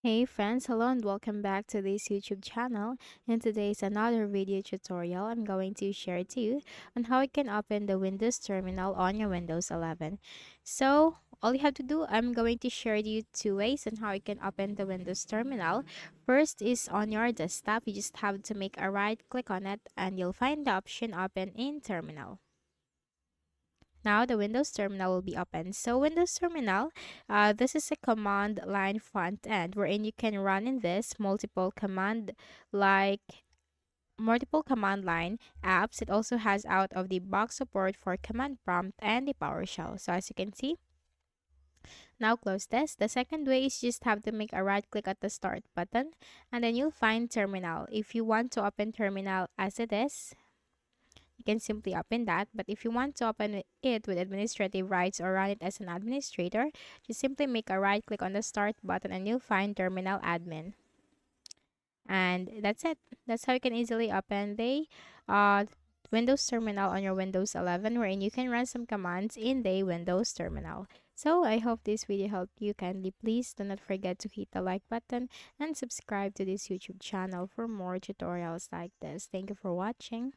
Hey friends, hello and welcome back to this YouTube channel. In today's another video tutorial, I'm going to share to you on how you can open the Windows terminal on your Windows 11. So all you have to do, I'm going to share to you two ways on how you can open the Windows terminal. First is on your desktop, you just have to make a right click on it and you'll find the option open in terminal. Now the Windows terminal will be open. So Windows terminal, this is a command line front end wherein you can run in this like multiple command line apps. It also has out of the box support for command prompt and the PowerShell. So as you can see, now close this. The second way is just have to make a right click at the start button and then you'll find terminal. If you want to open terminal as it is, you can simply open that. But if you want to open it with administrative rights or run it as an administrator, just simply make a right click on the start button and you'll find terminal admin. And that's it. That's how you can easily open the uh, Windows terminal on your Windows 11, wherein you can run some commands in the Windows terminal. So I hope this video helped you. Kindly please do not forget to hit the like button and subscribe to this YouTube channel for more tutorials like this. Thank you for watching.